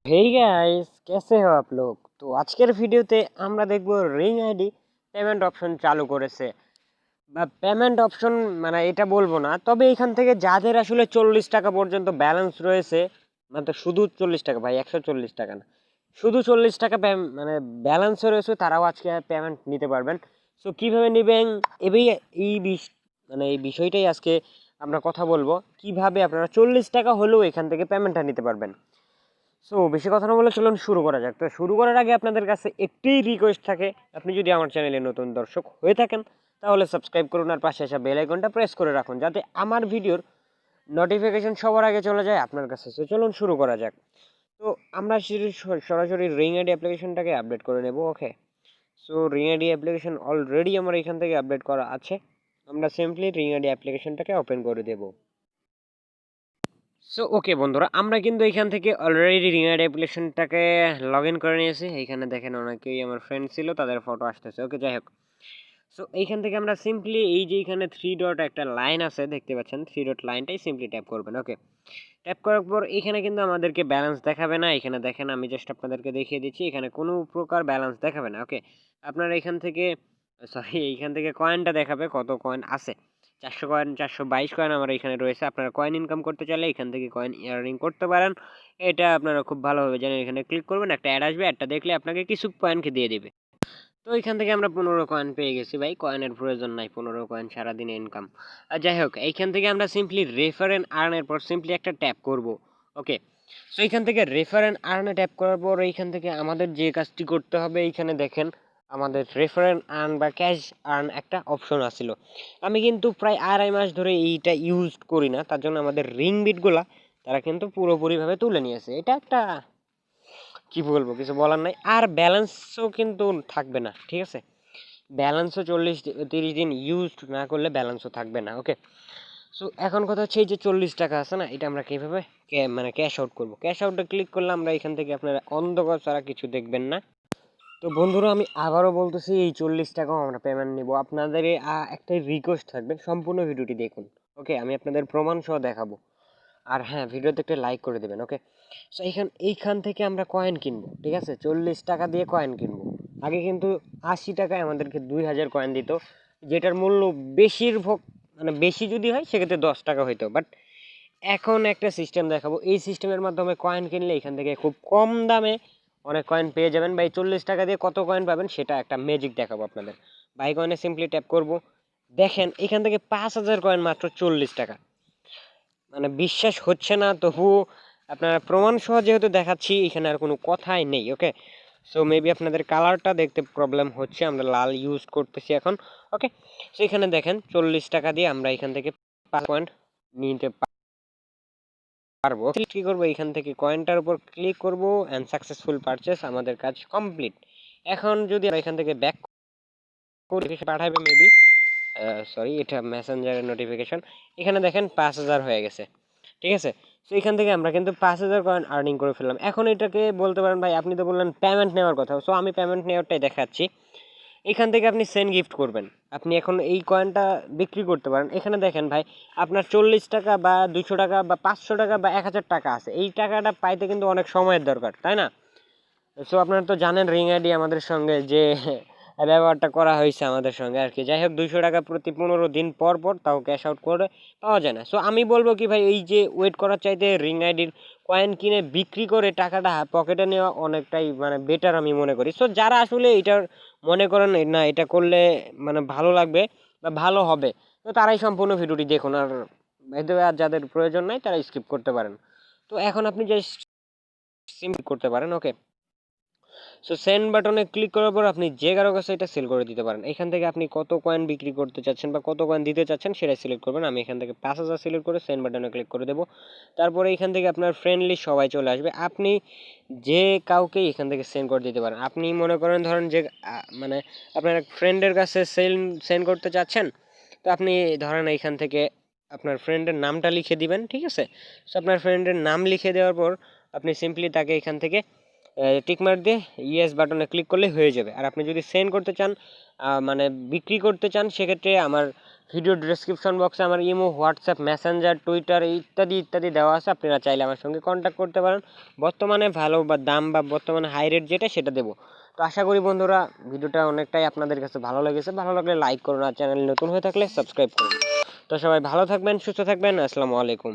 Hey guys, कैसे हो आप लोग। तो আজকের ভিডিওতে আমরা দেখব রিং আইডি পেমেন্ট অপশন চালু করেছে বা পেমেন্ট অপশন, মানে এটা বলবো না, তবে এখান থেকে যাদের আসলে 40 টাকা পর্যন্ত ব্যালেন্স রয়েছে, মানে শুধু 40 টাকা ভাই, 140 টাকা না, শুধু 40 টাকা মানে ব্যালেন্সে রয়েছে, তারাও আজকে পেমেন্ট নিতে পারবেন। সো কিভাবে নেবেন এই এই মানে এই বিষয়টাই আজকে আমরা কথা বলবো, কিভাবে আপনারা 40 টাকা হলেও এখান থেকে পেমেন্টটা নিতে পারবেন। সো বেশি কথা না বলে চলুন শুরু করা যাক। তো শুরু করার আগে আপনাদের কাছে একটি রিকোয়েস্ট থাকে, আপনি যদি আমার চ্যানেলে নতুন দর্শক হয়ে থাকেন তাহলে সাবস্ক্রাইব করুন আর পাশে আসা বেল আইকনটা প্রেস করে রাখুন, যাতে আমার ভিডিওর নোটিফিকেশন সবার আগে চলে যায় আপনার কাছে। তো চলুন শুরু করা যাক। তো আমরা সরাসরি রিং আইডি অ্যাপ্লিকেশনটাকে আপডেট করে নেব। Okay, so ring ID application already আমার এখান থেকে আপডেট করা আছে। আমরা সিম্পলি রিং আইডি অ্যাপ্লিকেশনটাকে ওপেন করে দেব। সো ওকে বন্ধুরা, আমরা কিন্তু এখান থেকে অলরেডি রিঙার অ্যাপ্লিকেশনটাকে লগ ইন করে নিয়েছি। এইখানে দেখেন অনেকেই আমার ফ্রেন্ড ছিল, তাদের ফটো আসতেছে। ওকে, যাই হোক, সো এইখান থেকে আমরা সিম্পলি এই যে এখানে থ্রি ডট একটা লাইন আছে দেখতে পাচ্ছেন, থ্রি ডট লাইনটাই সিম্পলি ট্যাপ করবেন। ওকে, ট্যাপ করার পর এখানে কিন্তু আমাদেরকে ব্যালেন্স দেখাবে না। এখানে দেখেন, আমি জাস্ট আপনাদেরকে দেখিয়ে দিচ্ছি, এখানে কোনো প্রকার ব্যালেন্স দেখাবে না। ওকে, আপনারা এখান থেকে সরি এইখান থেকে কয়েনটা দেখাবে, কত কয়েন আছে। 400 কয়েন, 422 কয়েন আমার এখানে রয়েছে। আপনারা কয়েন ইনকাম করতে চাইলে এখান থেকে কয়েন ইয়ার্নিং করতে পারেন। এটা আপনারা খুব ভালোভাবে জানেন। এখানে ক্লিক করবেন, একটা অ্যাড আসবে, অ্যাডটা দেখলে আপনাকে কিছু কয়েনকে দিয়ে দিবে। তো এখান থেকে আমরা 15 কয়েন পেয়ে গেছি ভাই, কয়েনের প্রয়োজন নাই, 15 কয়েন সারাদিনে ইনকাম। আর যাই হোক, এইখান থেকে আমরা সিম্পলি রেফার এন্ড আর্নের পর সিম্পলি একটা ট্যাপ করব। ওকে, সো এইখান থেকে রেফার এন্ড আর্নে ট্যাপ করার পর এইখান থেকে আমাদের যে কাজটি করতে হবে, এইখানে দেখেন আমাদের রেফার এন্ড আর্ন বা ক্যাশ আর্ন একটা অপশন আছিল। আমি কিন্তু প্রায় 2.5 মাস ধরে এইটা ইউজ করি না, তার জন্য আমাদের রিং বিটগুলা তারা কিন্তু পুরোপুরিভাবে তুলে নিয়েছে। এটা একটা কি বলবো, কিছু বলার নাই। আর ব্যালেন্সও কিন্তু থাকবে না, ঠিক আছে। ব্যালেন্সও 30 দিন ইউজ না করলে ব্যালেন্সও থাকবে না। ওকে, সো এখন কথা হচ্ছে, এই যে 40 টাকা আছে না, এটা আমরা কিভাবে মানে ক্যাশ আউট করবো। ক্যাশ আউটে ক্লিক করলে আমরা এখান থেকে আপনারা অন্ধকার ছাড়া কিছু দেখবেন না। তো বন্ধুরা, আমি আবারও বলতেছি, এই 40 টাকাও আমরা পেমেন্ট নিব। আপনাদের একটাই রিকোয়েস্ট থাকবে, সম্পূর্ণ ভিডিওটি দেখুন। ওকে, আমি আপনাদের প্রমাণ সহ দেখাবো। আর হ্যাঁ, ভিডিওতে একটা লাইক করে দেবেন। ওকে, সো এইখান থেকে আমরা কয়েন কিনবো, ঠিক আছে। 40 টাকা দিয়ে কয়েন কিনবো। আগে কিন্তু 80 টাকায় আমাদেরকে 2000 কয়েন দিত, যেটার মূল্য বেশিরভাগ, মানে বেশি যদি হয় সেক্ষেত্রে 10 টাকা হইতো। বাট এখন একটা সিস্টেম দেখাবো, এই সিস্টেমের মাধ্যমে কয়েন কিনলে এখান থেকে খুব কম দামে অনেক কয়েন পেয়ে যাবেন। বা এই 40 টাকা দিয়ে কত কয়েন পাবেন সেটা একটা ম্যাজিক দেখাবো আপনাদের। বাই কয়েনে সিম্পলি ট্যাপ করব, দেখেন এখান থেকে 5000 কয়েন মাত্র 40 টাকা। মানে বিশ্বাস হচ্ছে না, তবুও আপনারা প্রমাণ সহ যেহেতু দেখাচ্ছি, এখানে আর কোনো কথাই নেই। ওকে, সো মেবি আপনাদের কালারটা দেখতে প্রবলেম হচ্ছে, আমরা লাল ইউজ করতেছি এখন। ওকে, সো এখানে দেখেন 40 টাকা দিয়ে আমরা এখান থেকে 5 পয়েন্ট নিতে পারবো। কি করবো, এখান থেকে কয়েনটার উপর ক্লিক করব এন্ড সাকসেসফুল পারচেস, আমাদের কাজ কমপ্লিট। এখন যদি আমরা এখান থেকে ব্যাক করে পাঠাবে মেবি, সরি এটা মেসেঞ্জারের নোটিফিকেশন। এখানে দেখেন 5000 হয়ে গেছে, ঠিক আছে। সো এখান থেকে আমরা কিন্তু 5000 কয়েন আর্নিং করে ফেললাম। এখন এটাকে বলতে পারেন, ভাই আপনি তো বললেন পেমেন্ট নেওয়ার কথা, সো আমি পেমেন্ট নেওয়ারটাই দেখাচ্ছি। এখান থেকে আপনি সেন্ড গিফট করবেন, আপনি এখন এই কয়েনটা বিক্রি করতে পারেন। এখানে দেখেন ভাই, আপনার 40 টাকা বা 200 টাকা বা 500 টাকা বা 1000 টাকা আছে, এই টাকাটা পাইতে কিন্তু অনেক সময়ের দরকার, তাই না? সো আপনারা তো জানেন রিং আইডি আমাদের সঙ্গে যে ব্যবহারটা করা হয়েছে আমাদের সঙ্গে আর কি। যাই হোক, 200 টাকা প্রতি 15 দিন পর পর তাও ক্যাশ আউট করে পাওয়া যায় না। সো আমি বলবো কি ভাই, এই যে ওয়েট করার চাইতে রিং আইডির কয়েন কিনে বিক্রি করে টাকাটা পকেটে নেওয়া অনেকটাই মানে বেটার আমি মনে করি। সো যারা আসলে এটার মনে করেন না এটা করলে মানে ভালো লাগবে বা ভালো হবে, তো তারাই সম্পূর্ণ ভিডিওটি দেখুন। আর আর যাদের প্রয়োজন নাই তারা স্কিপ করতে পারেন। তো এখন আপনি জাস্ট সিম্পল করতে পারেন। ওকে, সো সেন্ড বাটনে ক্লিক করার পর আপনি যে কারো কাছে এটা সেল করে দিতে পারেন। এখান থেকে আপনি কত কয়েন বিক্রি করতে চাচ্ছেন বা কত কয়েন দিতে চাচ্ছেন সেটা সিলেক্ট করবেন। আমি এখান থেকে 5000 সিলেক্ট করে সেন্ড বাটনে ক্লিক করে দেবো। তারপরে এখান থেকে আপনার ফ্রেন্ডলি সবাই চলে আসবে, আপনি যে কাউকে এখান থেকে সেন্ড করে দিতে পারেন। আপনি মনে করেন ধরেন যে মানে আপনার ফ্রেন্ডের কাছে সেন্ড করতে চাচ্ছেন, তো আপনি ধরেন এইখান থেকে আপনার ফ্রেন্ডের নামটা লিখে দিবেন, ঠিক আছে। সো আপনার ফ্রেন্ডের নাম লিখে দেওয়ার পর আপনি সিম্পলি তাকে এখান থেকে টিক মার্ক দিয়ে ইয়েস বাটনে ক্লিক করলে হয়ে যাবে। আর আপনি যদি সেন্ড করতে চান মানে বিক্রি করতে চান সেক্ষেত্রে আমার ভিডিও ডেসক্রিপশন বক্সে আমার ইমো, হোয়াটসঅ্যাপ, মেসেঞ্জার, টুইটার ইত্যাদি ইত্যাদি দেওয়া আছে। আপনারা চাইলে আমার সঙ্গে কন্ট্যাক্ট করতে পারেন। বর্তমানে ভালো বা দাম বা বর্তমানে হাই রেট যেটা সেটা দেবো। তো আশা করি বন্ধুরা ভিডিওটা অনেকটাই আপনাদের কাছে ভালো লেগেছে। ভালো লাগলে লাইক করুন আর চ্যানেল নতুন হয়ে থাকলে সাবস্ক্রাইব করুন। তো সবাই ভালো থাকবেন, সুস্থ থাকবেন। আসসালামু আলাইকুম।